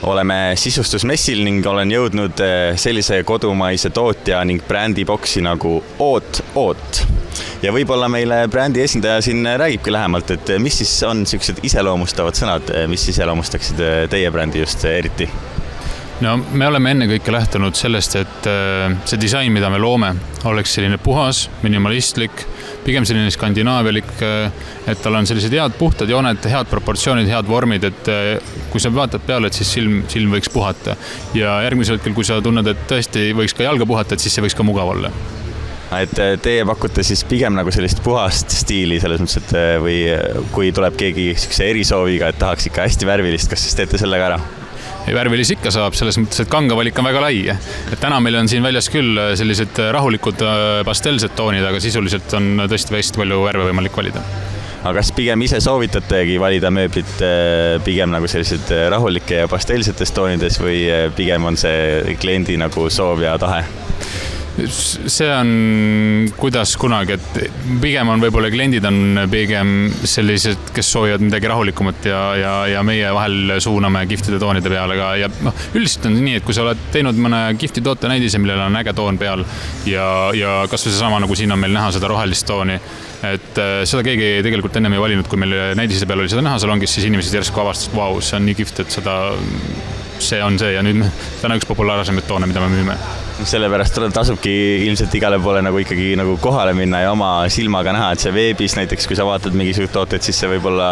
Oleme sisustusmessil ning olen jõudnud sellise kodumaise tootja ning brändi boksi nagu Oot. Ja võib-olla meile brändi esindaja siin räägibki lähemalt, et mis siis on sellised iseloomustavad sõnad, mis iseloomustaksid teie brändi just eriti? No me oleme ennekõike lähtunud sellest, et see disain, mida me loome, oleks selline puhas, minimalistlik, pigem selline skandinaavialik, et tal on sellised head puhtad jooned, head proportsioonid, head vormid, et kui sa vaatad peale, et siis silm võiks puhata. Ja järgmisel hetkel, kui sa tunned, et tõesti võiks ka jalga puhata, et siis see võiks ka mugav olla. Et teie pakute siis pigem nagu sellist puhast stiili selles mõttes, et või kui tuleb keegi erisooviga, et tahaks ikka hästi värvilist, kas siis teete sellega ära? Värvilis ikka saab, selles mõttes, et kangavalik on väga lai. Et täna meil on siin väljas küll sellised rahulikud pastelsed toonid, aga sisuliselt on tõesti hästi palju värve võimalik valida. Aga kas pigem ise soovitategi valida mööblit pigem nagu sellised rahulike ja pastelsetes toonides või pigem on see kliendi nagu soov ja tahe? See on kuidas kunagi, et pigem on võib-olla kliendid on pigem sellised, kes soovivad midagi rahulikumat ja meie vahel suuname giftide toonide peale ka. Ja üldiselt on nii, et kui sa oled teinud mõne gifti toote näidise, millel on äge toon peal ja kas või see sama, nagu siin on meil näha seda rohelist tooni, et seda keegi tegelikult ennem ei valinud, kui meil näidise peal oli seda näha salongis, siis inimesed järsku avastasid, vau, see on nii gift, et see on see ja nüüd täna üks populaarsemaid toone, mida me müüme. Sellepärast tasubki ilmselt igale poole nagu ikkagi nagu kohale minna ja oma silmaga näha, et see veebis näiteks, kui sa vaatad mingisugust tooteid, siis see võib olla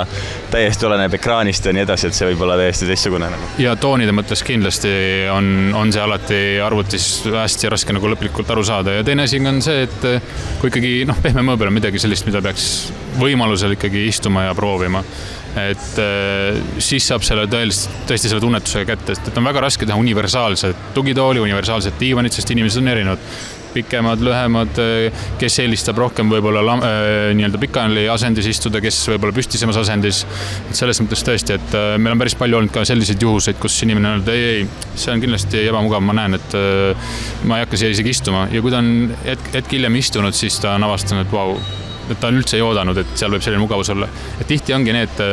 täiesti oleneb ekraanist ja nii edasi, et see võib olla täiesti teistsugune. Ja toonide mõttes kindlasti on see alati arvutis hästi raske nagu lõplikult aru saada ja teine asi on see, et kui ikkagi pehme mööbel on midagi sellist, mida peaks võimalusel ikkagi istuma ja proovima, et siis saab selle tõesti selle tunnetusega kätte, et on väga raske teha universaalset tugitooli, universaalset diivanit, sest inimesed on erinevad, pikemad, lühemad, kes eelistab rohkem võib-olla nii-öelda pikali asendis istuda, kes võib-olla püstisemas asendis. Et selles mõttes tõesti, et meil on päris palju olnud ka selliseid juhuseid, kus inimene on öelnud, ei, see on kindlasti ebamugav, ma näen, et ma ei hakka siia isegi istuma ja kui ta on hetk hiljem istunud, siis ta on avastanud, et vau, et ta on üldse ei oodanud, et seal võib selline mugavus olla. Et tihti ongi need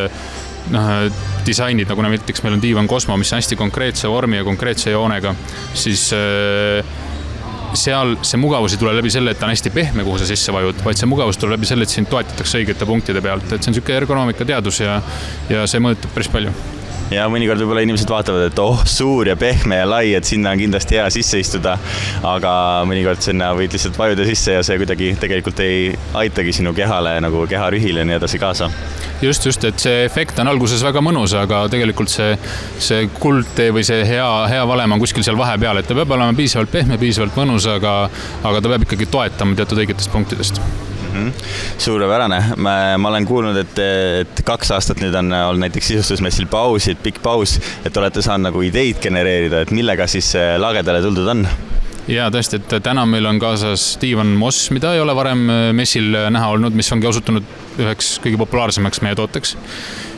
disainid, nagu näiteks meil on diivan Cosmo, mis on hästi konkreetse vormi ja konkreetse joonega, siis seal see mugavus ei tule läbi selle, et ta on hästi pehme, kuhu sa sisse vajud, vaid see mugavus tuleb läbi selle, et sind toetatakse õigete punktide pealt. Et see on selline ergonoomika teadus ja see mõjutab päris palju. Ja mõnikord võib-olla inimesed vaatavad, et suur ja pehme ja lai, et sinna on kindlasti hea sisse istuda, aga mõnikord sinna võid lihtsalt vajuda sisse ja see kuidagi tegelikult ei aitagi sinu kehale nagu keharühile ja nii edasi kaasa. Just, et see efekt on alguses väga mõnus, aga tegelikult see kuldtee või see hea valem on kuskil seal vahepeal, et ta peab olema piisavalt pehme, piisavalt mõnus, aga ta peab ikkagi toetama teatud õigetest punktidest. Suurepärane. Ma olen kuulnud, et 2 aastat nüüd on olnud näiteks sisustusmessil pausid, pikk paus, et olete saanud nagu ideid genereerida, et millega siis lagedale tuldud on? Ja tõesti, et täna meil on kaasas diivan Moss, mida ei ole varem messil näha olnud, mis ongi osutunud üheks kõige populaarsemaks meie tooteks.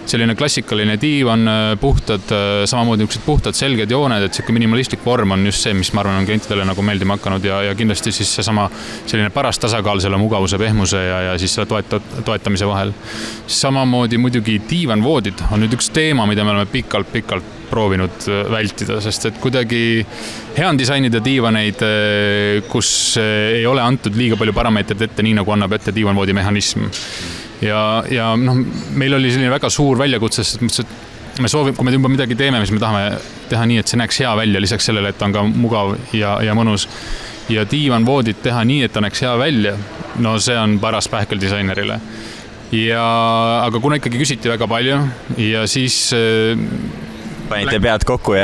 Selline klassikaline diivan, puhtad, samamoodi niisugused puhtad selged jooned, et selline minimalistlik vorm on just see, mis ma arvan on klientidele nagu meeldima hakanud ja kindlasti siis seesama selline paras tasakaal selle mugavuse, pehmuse ja siis selle toetamise vahel. Samamoodi muidugi diivanvoodid on nüüd üks teema, mida me oleme pikalt proovinud vältida, sest et kuidagi hea on disainida diivaneid, kus ei ole antud liiga palju parameetrid ette, nii nagu annab ette diivanvoodi mehhanism. Ja meil oli selline väga suur väljakutse, sest me soovime, kui me juba midagi teeme, mis me tahame teha nii, et see näeks hea välja, lisaks sellele, et on ka mugav ja mõnus. Ja diivanvoodid teha nii, et ta näeks hea välja, no see on paras pähkel disainerile. Aga kuna ikkagi küsiti väga palju ja siis panite pead kokku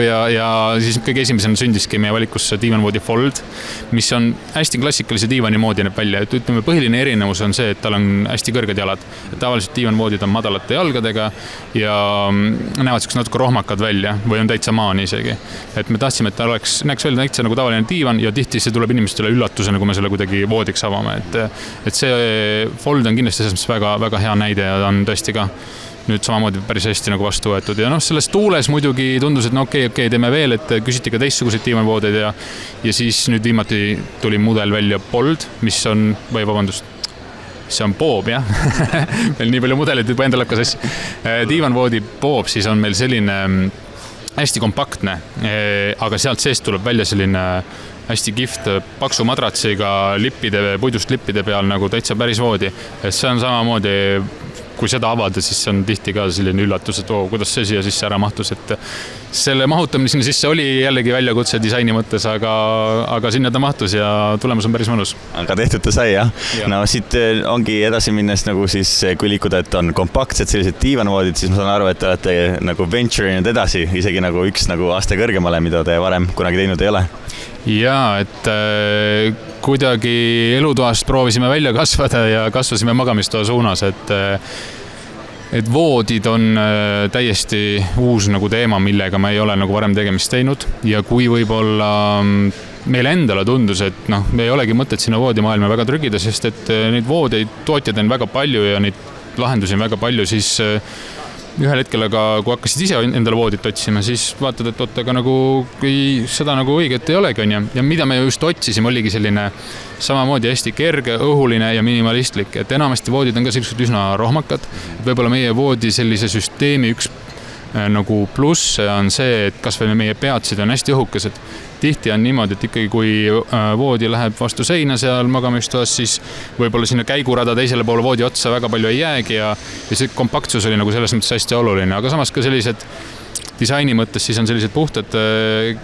ja siis kõige esimesena sündiski meie valikusse diivanvoodi Fold, mis on hästi klassikalise diivani moodi näeb välja. Et ütleme, põhiline erinevus on see, et tal on hästi kõrged jalad. Et tavaliselt diivanvoodid on madalate jalgadega ja näevad natuke rohmakad välja või on täitsa maani isegi. Et me tahtsime, et ta näeks välja täitsa nagu tavaline diivan ja tihti see tuleb inimestele üllatusena, kui me selle kuidagi voodiks avame. Et see Fold on kindlasti selles väga, väga hea näide ja on tõesti ka nüüd samamoodi päris hästi nagu vastu võetud. Ja selles tuules muidugi tundus, et okei, teeme veel, et küsiti ka teistsuguseid diivanvoodeid ja siis nüüd viimati tuli mudel välja Bold, mis on, see on Bob, jah. Meil nii palju mudeleid juba endal hakkas asja. Diivanvoodi Bob siis on meil selline hästi kompaktne, aga sealt seest tuleb välja selline hästi kihvt paksu madratsiga puidust lippide peal nagu täitsa päris voodi. See on samamoodi, kui seda avada, siis see on tihti ka selline üllatus, et kuidas see siia sisse ära mahtus, et selle mahutamine sinna sisse oli jällegi väljakutse disaini mõttes, aga sinna ta mahtus ja tulemus on päris mõnus. Aga tehtud ta sai, jah? No siit ongi edasi minnes nagu siis, kui liikuda, et on kompaktsed sellised diivanvoodid, siis ma saan aru, et te olete nagu venturinud edasi, isegi nagu üks nagu aste kõrgemale, mida te varem kunagi teinud ei ole. Jaa, et kuidagi elutoast proovisime välja kasvada ja kasvasime magamistoa suunas, et voodid on täiesti uus nagu teema, millega me ei ole nagu varem tegemist teinud ja kui võib-olla meile endale tundus, et me ei olegi mõtet sinna voodimaailma väga trügida, sest et neid voodeid tootjaid on väga palju ja neid lahendusi on väga palju, siis ühel hetkel, aga kui hakkasid ise endale voodit otsima, siis vaatad, et aga nagu seda nagu õiget ei olegi, on ju. Ja mida me just otsisime, oligi selline samamoodi hästi kerge, õhuline ja minimalistlik, et enamasti voodid on ka sellised üsna rohmakad. Võib-olla meie voodi sellise süsteemi üks nagu pluss on see, et kas või meie peatsid on hästi õhukesed. Tihti on niimoodi, et ikkagi kui voodi läheb vastu seina seal magamistoas, siis võib-olla sinna käigurada teisele poole voodi otsa väga palju ei jäägi ja see kompaktsus oli nagu selles mõttes hästi oluline, aga samas ka sellised disaini mõttes siis on sellised puhtad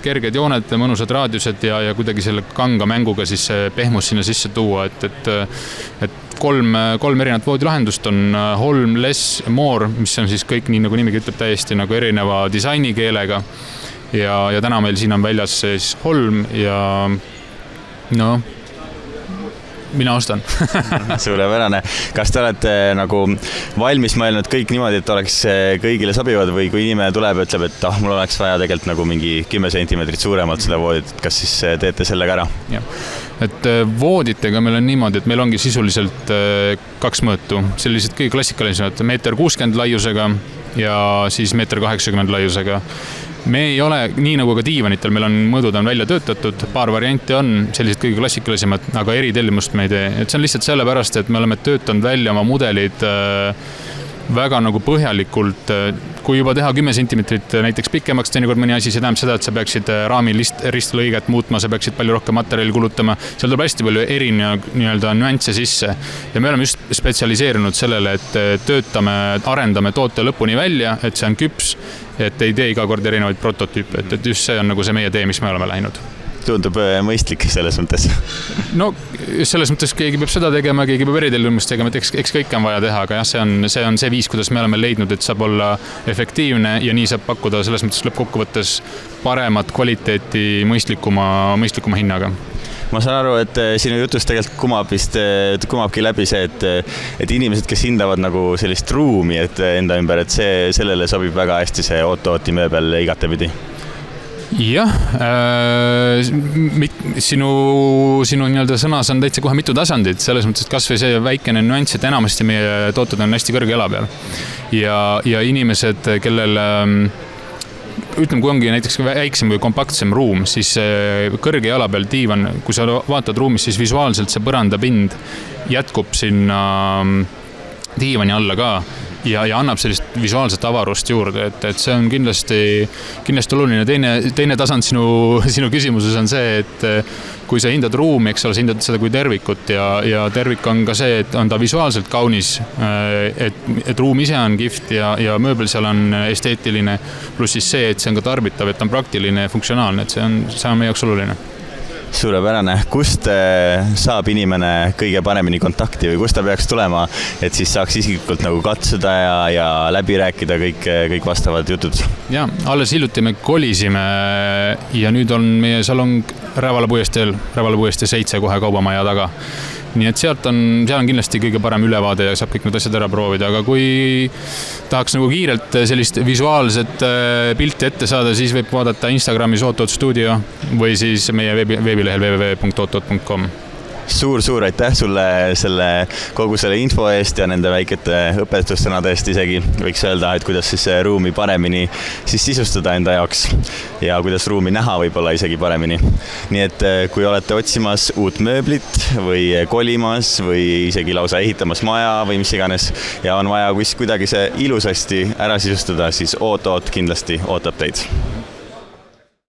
kerged jooned, mõnusad raadiused ja kuidagi selle kanga mänguga siis pehmus sinna sisse tuua, et kolm erinevat voodilahendust on Holm, Less, More, mis on siis kõik nii nagu nimigi ütleb täiesti nagu erineva disainikeelega ja täna meil siin on väljas siis Holm ja mina ostan. Suurepärane. Kas te olete nagu valmis mõelnud kõik niimoodi, et oleks kõigile sobivad või kui inimene tuleb ja ütleb, et mul oleks vaja tegelikult nagu mingi 10 sentimeetrit suuremalt seda voodit, kas siis teete sellega ära? Ja. Et vooditega meil on niimoodi, et meil ongi sisuliselt 2 mõõtu. Sellised kõige klassikalised 1,60 m laiusega ja siis 1,80 m laiusega. Me ei ole, nii nagu ka diivanitel, meil on mõõdud on välja töötatud, paar varianti on, sellised kõige klassikalisemad, aga eritellimust me ei tee. Et see on lihtsalt sellepärast, et me oleme töötanud välja oma mudelid väga nagu põhjalikult, kui juba teha 10 sentimeetrit näiteks pikemaks, teinekord mõni asi, see tähendab seda, et sa peaksid raami ristlõiget muutma, sa peaksid palju rohkem materjali kulutama, seal tuleb hästi palju nii-öelda nüansse sisse ja me oleme just spetsialiseerunud sellele, et töötame, arendame toote lõpuni välja, et see on küps, et ei tee iga kord erinevaid prototüüpe, et just see on nagu see meie tee, mis me oleme läinud. Tundub mõistlik selles mõttes. No selles mõttes keegi peab seda tegema, keegi peab eritellimust tegema, et eks kõike on vaja teha, aga jah, see on see viis, kuidas me oleme leidnud, et saab olla efektiivne ja nii saab pakkuda selles mõttes lõppkokkuvõttes paremat kvaliteeti mõistlikuma hinnaga. Ma saan aru, et sinu jutust tegelikult kumabki läbi see, et inimesed, kes hindavad nagu sellist ruumi enda ümber, et sellele sobib väga hästi see oot-ooti mööbel igatepidi. Jah, sinu nii-öelda sõnas on täitsa kohe mitu tasandit, selles mõttes, et kas või see väikene nüanss, et enamasti meie tooted on hästi kõrge jala peal. Ja inimesed, kellel ütleme, kui ongi näiteks väiksem või kompaktsem ruum, siis kõrge jala peal diivan, kui sa vaatad ruumis, siis visuaalselt see põrandapind jätkub sinna diivani alla ka ja annab sellist visuaalset avarust juurde, et see on kindlasti oluline. Teine tasand sinu küsimuses on see, et kui sa hindad ruumi, eks ole, sa hindad seda kui tervikut ja tervik on ka see, et on ta visuaalselt kaunis, et ruum ise on kihvt ja mööbel seal on esteetiline, pluss siis see, et see on ka tarbitav, et on praktiline ja funktsionaalne, et see on meie jaoks oluline. Suurepärane. Kust saab inimene kõige paremini kontakti või kust ta peaks tulema, et siis saaks isiklikult nagu katsuda ja läbi rääkida kõik vastavad jutud? Ja, alles hiljuti me kolisime ja nüüd on meie salong Rävala puiestee 7 kohe kaubamaja taga. Nii et seal on kindlasti kõige parem ülevaade ja saab kõik need asjad ära proovida, aga kui tahaks nagu kiirelt sellist visuaalset pilti ette saada, siis võib vaadata Instagramis Oot-Oot Studio või siis meie veebilehel www.oot-oot.com. Suur aitäh sulle kogu selle info eest ja nende väikete õpetussõnade eest isegi võiks öelda, et kuidas siis ruumi paremini siis sisustada enda jaoks ja kuidas ruumi näha võib-olla isegi paremini. Nii et kui olete otsimas uut mööblit või kolimas või isegi lausa ehitamas maja või mis iganes ja on vaja kuidagi see ilusasti ära sisustada, siis Oot-Oot kindlasti ootab teid.